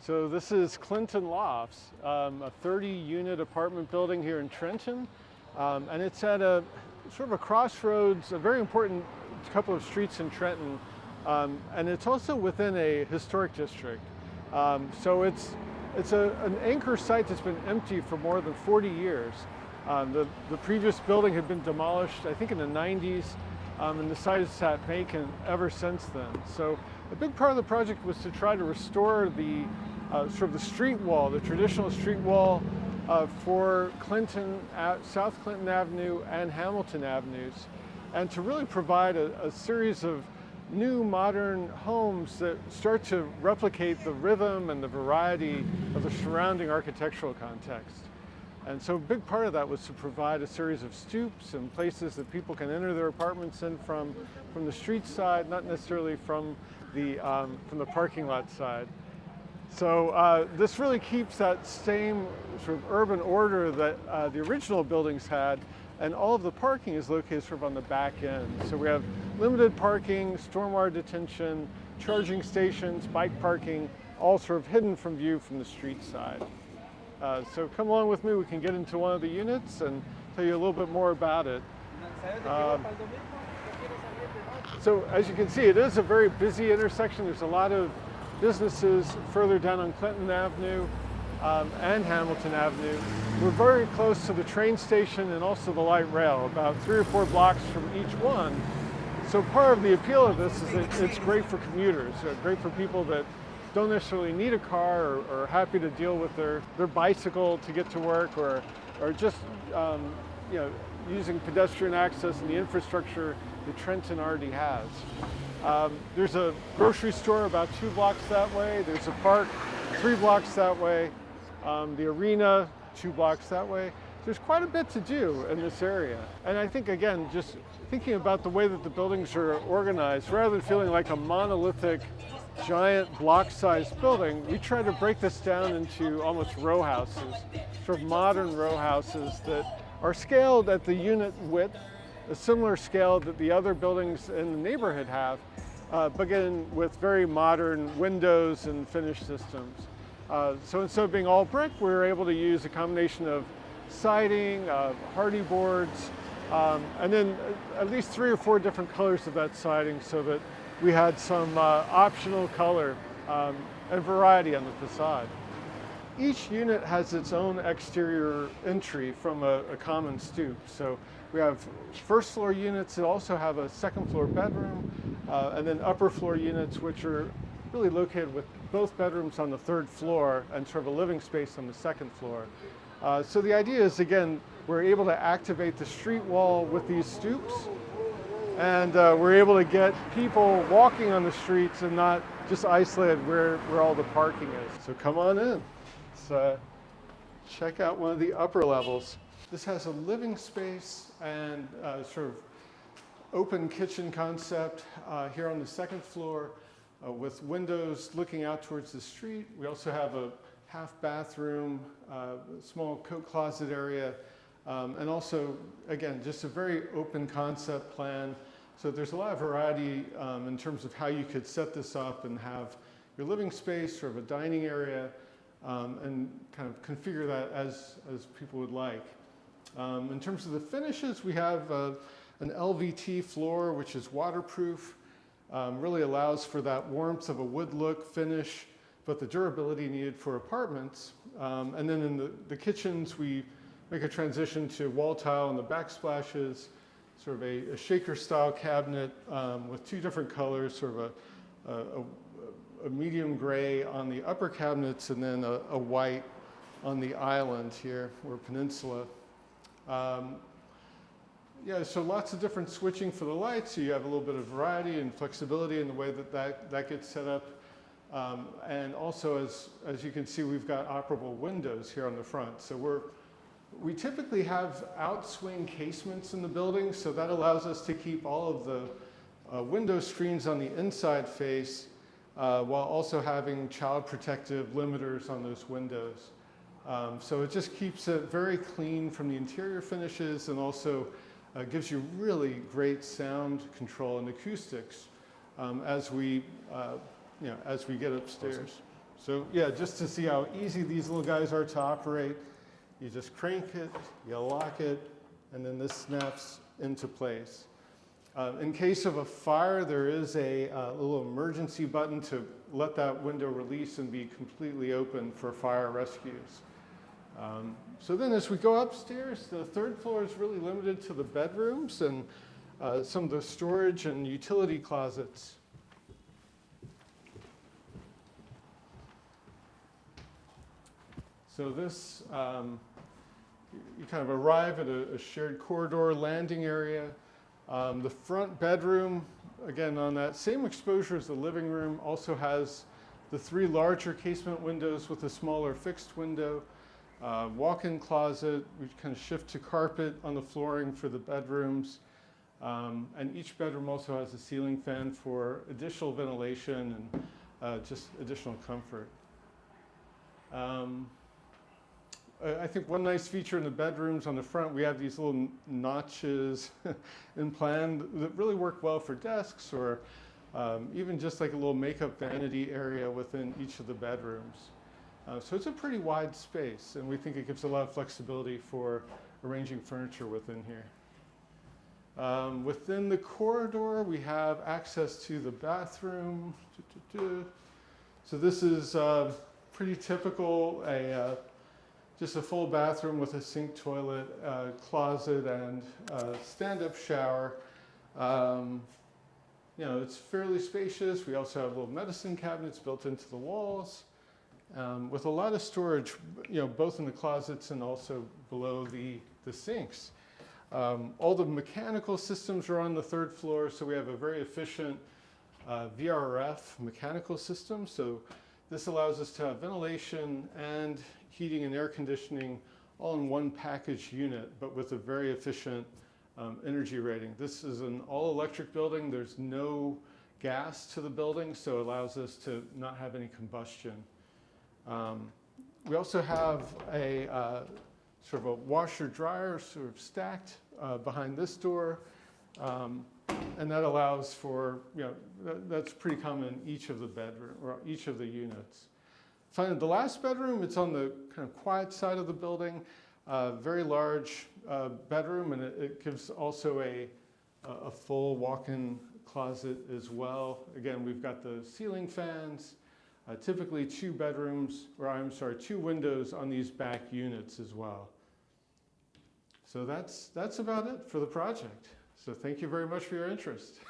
So this is Clinton Lofts, a 30-unit apartment building here in Trenton. And it's at a sort of a crossroads, a very important couple of streets in Trenton. And it's also within a historic district. So it's an anchor site that's been empty for more than 40 years. The previous building had been demolished, I think in the 90s, and the site has sat vacant ever since then. So a big part of the project was to try to restore the sort of the street wall, the traditional street wall for Clinton, South Clinton Avenue and Hamilton Avenues, and to really provide a series of new modern homes that start to replicate the rhythm and the variety of the surrounding architectural context. And so a big part of that was to provide a series of stoops and places that people can enter their apartments in from the street side, not necessarily from the parking lot side. So this really keeps that same sort of urban order that the original buildings had, and all of the parking is located sort of on the back end. So we have limited parking, stormwater detention, charging stations, bike parking, all sort of hidden from view from the street side. So come along with me, we can get into one of the units and tell you a little bit more about it. So as you can see, it is a very busy intersection. There's a lot of businesses further down on Clinton Avenue and Hamilton Avenue. We're very close to the train station and also the light rail, about 3 or 4 blocks from each one. So part of the appeal of this is that it's great for commuters, great for people that don't necessarily need a car or are happy to deal with their bicycle to get to work, or just using pedestrian access and the infrastructure that Trenton already has. There's a grocery store about 2 blocks that way. There's a park 3 blocks that way. The arena 2 blocks that way. There's quite a bit to do in this area. And I think, again, just thinking about the way that the buildings are organized, rather than feeling like a monolithic, giant block-sized building, we try to break this down into almost row houses, sort of modern row houses that are scaled at the unit width, a similar scale that the other buildings in the neighborhood have, but again with very modern windows and finish systems. So instead of being all brick, we were able to use a combination of siding, hardy boards, and then at least 3 or 4 different colors of that siding, so that we had some optional color and variety on the facade. Each unit has its own exterior entry from a common stoop. So we have first floor units that also have a second floor bedroom, and then upper floor units which are really located with both bedrooms on the 3rd floor and sort of a living space on the 2nd floor. So the idea is, again, we're able to activate the street wall with these stoops, and we're able to get people walking on the streets and not just isolated where all the parking is. So come on in. Let's check out one of the upper levels. This has a living space and sort of open kitchen concept here on the 2nd floor with windows looking out towards the street. We also have a half bathroom, small coat closet area, and also, again, just a very open concept plan. So there's a lot of variety in terms of how you could set this up and have your living space, sort of a dining area, and kind of configure that as people would like. In terms of the finishes, we have an LVT floor, which is waterproof, really allows for that warmth of a wood look finish, but the durability needed for apartments. And then in the kitchens, we make a transition to wall tile on the backsplashes, sort of a shaker style cabinet with 2 different colors, sort of a medium gray on the upper cabinets, and then a white on the island here, or peninsula. So lots of different switching for the lights, so you have a little bit of variety and flexibility in the way that gets set up. And also, as you can see, we've got operable windows here on the front. So we typically have outswing casements in the building, so that allows us to keep all of the window screens on the inside face, while also having child protective limiters on those windows. So it just keeps it very clean from the interior finishes, and also gives you really great sound control and acoustics as we get upstairs. So yeah, just to see how easy these little guys are to operate, you just crank it, you lock it, and then this snaps into place. In case of a fire, there is a little emergency button to let that window release and be completely open for fire rescues. So then as we go upstairs, the third floor is really limited to the bedrooms and some of the storage and utility closets. So this, you kind of arrive at a shared corridor landing area. The front bedroom, again, on that same exposure as the living room, also has the 3 larger casement windows with a smaller fixed window. Walk-in closet, we kind of shift to carpet on the flooring for the bedrooms. And each bedroom also has a ceiling fan for additional ventilation and just additional comfort. I think one nice feature in the bedrooms on the front, we have these little notches in plan that really work well for desks or even just like a little makeup vanity area within each of the bedrooms. So it's a pretty wide space, and we think it gives a lot of flexibility for arranging furniture within here. Within the corridor, we have access to the bathroom. So this is pretty typical, just a full bathroom with a sink, toilet, closet, and stand-up shower. You know, it's fairly spacious. We also have little medicine cabinets built into the walls, with a lot of storage, you know, both in the closets and also below the sinks. All the mechanical systems are on the third floor, so we have a very efficient VRF mechanical system. So this allows us to have ventilation and heating and air conditioning all in one package unit, but with a very efficient energy rating. This is an all-electric building. There's no gas to the building, so it allows us to not have any combustion. We also have a sort of a washer-dryer sort of stacked behind this door, and that allows for, you know, that's pretty common in each of the bedroom or each of the units. Finally, the last bedroom, it's on the kind of quiet side of the building, very large bedroom, and it gives also a full walk-in closet as well. Again, we've got the ceiling fans, typically 2 windows on these back units as well. So that's about it for the project. So thank you very much for your interest.